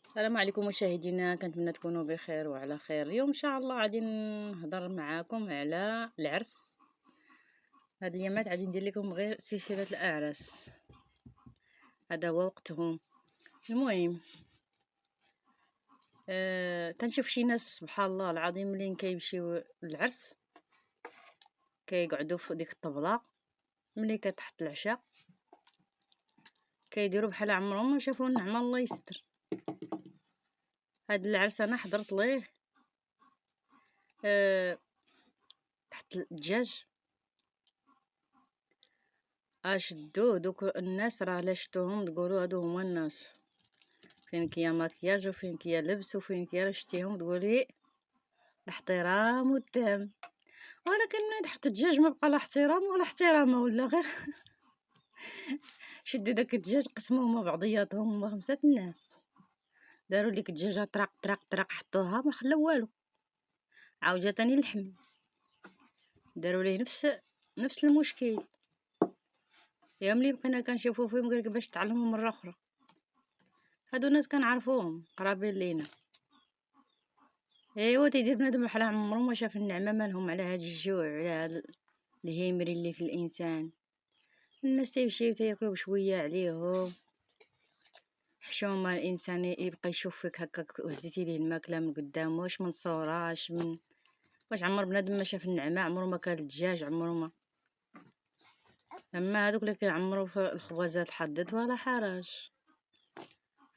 السلام عليكم مشاهدينا، كنتمنى تكونوا بخير وعلى خير. اليوم ان شاء الله غادي نهضر معاكم على العرس. هاد اليامات غادي ندير لكم غير سلسله الاعراس، هذا هو وقتهم. المهم تنشوف شي ناس سبحان الله العظيم ملي كيمشيو للعرس كيقعدوا في ديك الطبله ملي كتحط العشاء، كيديروا بحال عمرهم ما شافوا النعمه. الله يستر. هاد العرس انا حضرت ليه تحت الدجاج اشدو دوك الناس، راه لا شفتوهم تقولوا هادو هما الناس. فين كيا ماكياج وفين كيا لبس وفين كيا شتيهم تقولي الاحترام والدم. ولكن ملي تحط الدجاج ما بقى لا احترام ولا احترامه، ولا غير شدوا داك الدجاج قسموه مع بعضياتهم هما 5 الناس، داروا ديك الدجاجه طرق طرق طرق حطوها ما خلاو والو. عاود جا تاني اللحم داروا ليه نفس المشكل. يا ملي بقينا كنشوفو فيهم قالك باش تعلموا مره اخرى. هادو ناس كنعرفوهم قرابين لينا. ايوا تيدير بنادم بحال عمرو ما شاف النعمه، مالهم على هاد الجوع، على هاد الهيمري اللي في الانسان. الناس تيمشيو تياكلوا بشويه عليهم حشومه. الانسان يبقى يشوف فيك هكاك وزيتي ليه الماكله من قدامه، واش من صوراش من واش عمر بنادم ما شاف النعمه؟ عمره ما كان الدجاج، عمره ما. اما هادوك اللي كيعمروا في الخبازات الحدد ولا حرج،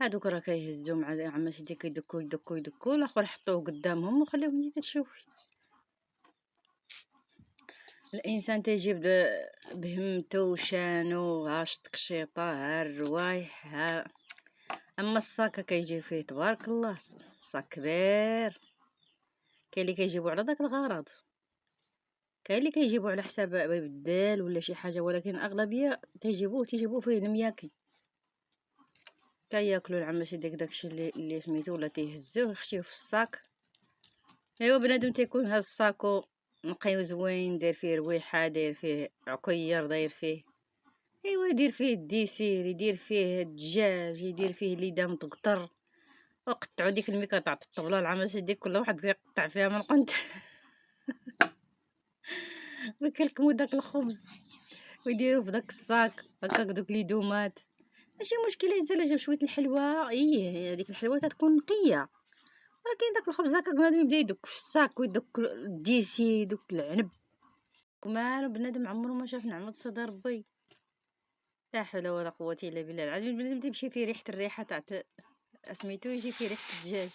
هادوك راه كيهزوا مع عما سيدي كيدكو الاخر يحطوه قدامهم وخليهم انت تشوفي. الانسان تيجي بهمته وشانو، ها التقشيطه ها الروايح ها. اما الصاك كيجي فيه تبارك الله صاك كبير. كاين اللي كيجيبو على داك الغرض، كاين اللي كيجيبو على حساب يبدل ولا شي حاجه، ولكن اغلبيه تيجيبوه فيه المياكل كياكلوا العم سيدي داكشي اللي سميتو، ولا تيهزوه يخشيوه في الصاك. ايوا بنادم تيكون هاز الصاكو نقي زوين، داير فيه رويحه، داير فيه عقير، داير فيه ايوا يدير فيه الديسير، يدير فيه الدجاج، يدير فيه ليدام تقطر، وقطعوا ديك الميكا تاع الطبله العام سيدي كل واحد كيقطع فيها من قنت ويكلكموا داك الخبز ويديروه في داك الصاك هكاك دوك ليدومات. ماشي مشكله انت الا جاب شويه الحلوى، هذيك الحلوى تكون نقيه، ولكن داك الخبز هكاك بنادم يبدا يدك في الصاك ويدك الديسي دوك العنب. وما بنادم عمره ما شاف نعمه صدى ربي. لا حول ولا قوه الا بالله العظيم. بنادم تمشي فيه ريحه الريحه تاع سميتو، يجي فيه ريحه الدجاج.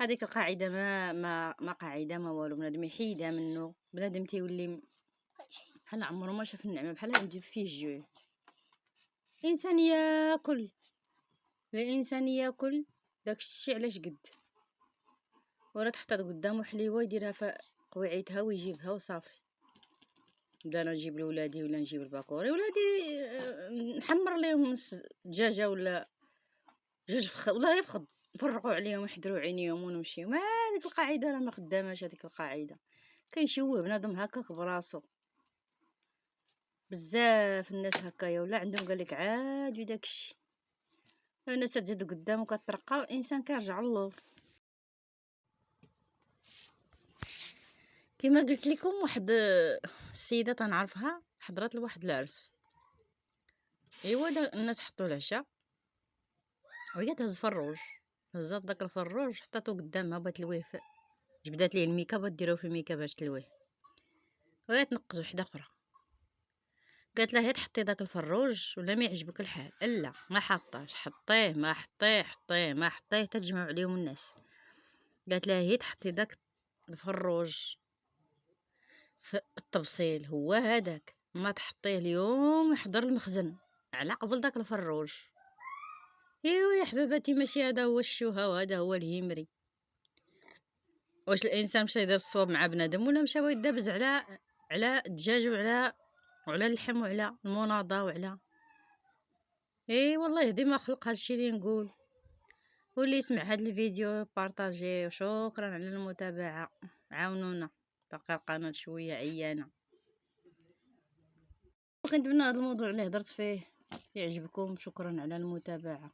هذيك القاعده ما قاعده ما والو، بنادم يحيدها منه. بنادم تيولي بحال عمره ما شاف النعمه، بحال عنده فيه الجوع. الانسان ياكل، الانسان ياكل داك الشيء علاش قد، وراه تحطات قدامه حليوه يديرها في قويعيتها ويجيبها وصافي. بلا انا نجيب لولادي ولا نجيب الباكوري، ولادي نحمر ليهم نص دجاجه ولا جوج ولا يفخد، نفرقوا عليهم يحضروا عينيهم ونمشيو. ما هذيك القاعده راه ما خداماش. هذيك القاعده كيشوه بنادم هكاك براسو. بزاف الناس هكايا ولا عندهم قالك عادي داكشي. الناس تزيد قدام وكترقى الانسان كيرجع للور. كما قلت لكم، واحد السيده تنعرفها حضرت لواحد العرس. ايوا الناس حطوا العشاء وهي تهز فروج، هزات داك الفروج حطاتو قدامها بغات تلويه، جبدات ليه الميكا بغات ديرو في الميكا باش تلويه، وهي تنقز وحده اخرى. قالت لها هي تحطي داك الفروج ولا ما يعجبك الحال؟ لا ما حطاش، حطيه ما حطيه، حطيه ما حطيه، تجمعوا عليهم الناس. قالت لها هي تحطي داك الفروج في التبصيل هو هذاك، ما تحطيه اليوم يحضر المخزن على قبل داك الفروج. ايوا يا حباباتي ماشي هذا هو الشوهه وهذا هو الهيمري. واش الانسان مشى يدير الصواب مع بنادم ولا مشى يدابز على الدجاج وعلى اللحم وعلى المناضه وعلى والله يهدي ما خلق. هادشي اللي نقول. واللي يسمع هاد الفيديو بارطاجيه، وشكرا على المتابعه. عاونونا باقي القناه شويه عيانه. كنتمنى هذا الموضوع اللي هضرت فيه يعجبكم. شكرا على المتابعة.